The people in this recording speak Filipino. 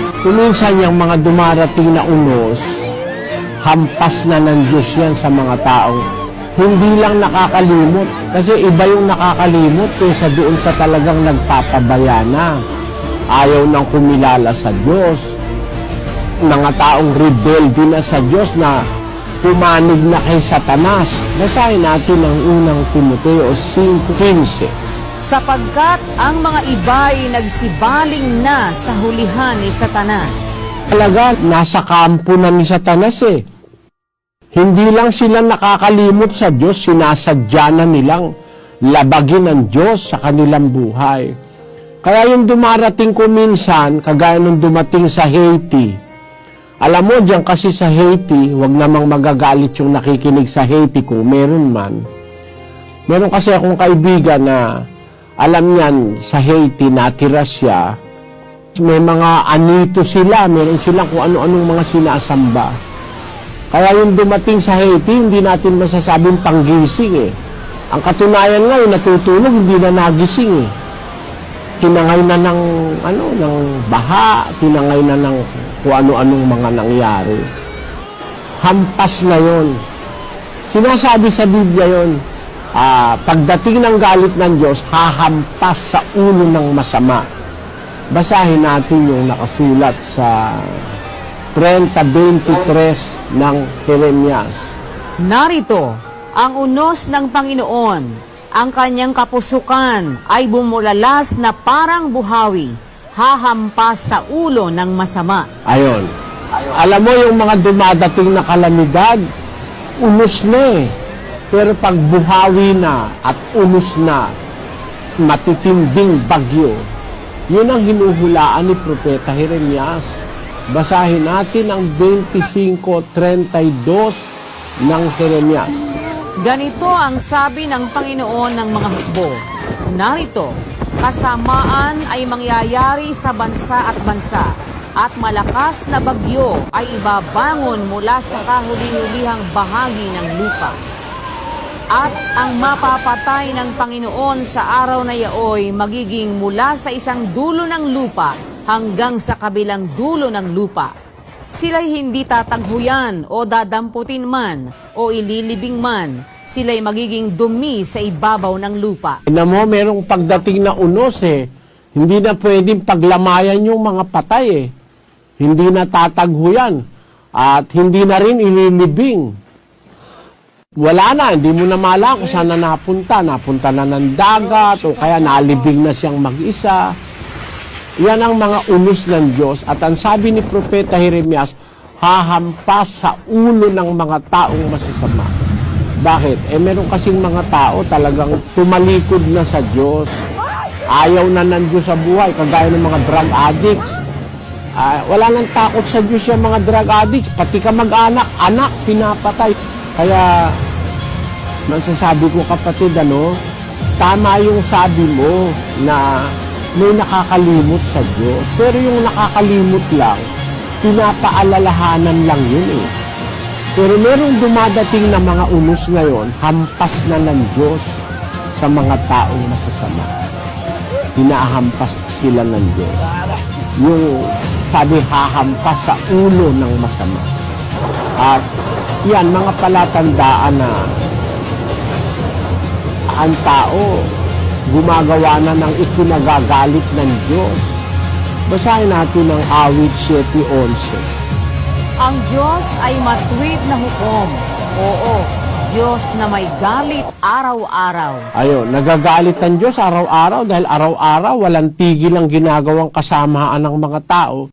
Kuminsan yung mga dumarating na unos, hampas na ng Diyos yan sa mga taong hindi lang nakakalimot. Kasi iba yung nakakalimot kaysa doon sa talagang nagpapabaya na. Ayaw nang kumilala sa Diyos. Mga taong rebelde na sa Diyos na pumanig na kay Satanas. Basahin natin ang unang Timoteo 5:15. Sapagkat ang mga iba'y nagsibaling na sa hulihan ni Satanas. Talaga, nasa kampo na ni Satanas eh. Hindi lang sila nakakalimot sa Diyos, sinasadya na nilang labagin ng Diyos sa kanilang buhay. Kaya yung dumarating ko minsan, kagaya nung dumating sa Haiti, alam mo, diyan kasi sa Haiti, wag namang magagalit yung nakikinig sa Haiti kung meron man. Meron kasi akong kaibigan na alam niyan, sa Haiti, natira siya. May mga anito sila, meron silang kung ano-anong mga sinasamba. Kaya yung dumating sa Haiti, hindi natin masasabing panggising eh. Ang katunayan nga, yung natutulog, hindi na nagising eh. Tinangay na ng, ng baha, tinangay na ng kung ano-anong mga nangyari. Hampas na yon. Sinasabi sa Biblia yon, pagdating ng galit ng Diyos, hahampas sa ulo ng masama. Basahin natin yung nakasulat sa 30:23 ng Jeremias. Narito, ang unos ng Panginoon, ang kanyang kapusukan ay bumulalas na parang buhawi, hahampas sa ulo ng masama. Ayon. Alam mo yung mga dumadating na kalamidad, unos na eh. Pero pag buhawi na at unos na, matitinding bagyo, yun ang hinuhulaan ni Propeta Jeremias. Basahin natin ang 25:32 ng Jeremias. Ganito ang sabi ng Panginoon ng mga hukbo. Narito, kasamaan ay mangyayari sa bansa at bansa, at malakas na bagyo ay ibabangon mula sa kahuli-hulihang bahagi ng lupa. At ang mapapatay ng Panginoon sa araw na yaoy magiging mula sa isang dulo ng lupa hanggang sa kabilang dulo ng lupa. Sila'y hindi tataghuyan o dadamputin man o ililibing man. Sila'y magiging dumi sa ibabaw ng lupa. Alam mo, merong pagdating na unos eh. Hindi na pwedeng paglamayan yung mga patay eh. Hindi na tataghuyan at hindi na rin ililibing. Wala na, hindi mo na malaman kung saan na napunta. Napunta na ng dagat o kaya nalibing na siyang mag-isa. Yan ang mga unos ng Diyos. At ang sabi ni Propeta Jeremias, hahampas sa ulo ng mga taong masasama. Bakit? Meron kasing mga tao talagang tumalikod na sa Diyos. Ayaw na ng Diyos sa buhay, kagaya ng mga drug addicts. Wala nang takot sa Diyos yung mga drug addicts. Pati ka mag-anak, pinapatay. Kaya, masasabi ko kapatid, tama yung sabi mo na may nakakalimot sa Diyos. Pero yung nakakalimot lang, pinapaalalahanan lang yun eh. Pero merong dumadating na mga unos ngayon, hampas na ng Diyos sa mga taong masasama. Hinahampas sila ng Diyos. Yung sabi, hahampas sa ulo ng masama. At yan, mga palatandaan na ang tao gumagawa na ng ikinagagalit ng Diyos. Basahin natin ang awit 7:11. Ang Diyos ay matuwid na hukom. Oo, Diyos na may galit araw-araw. Ayun, nagagalit ang Diyos araw-araw dahil araw-araw walang tigil ang ginagawang kasamaan ng mga tao.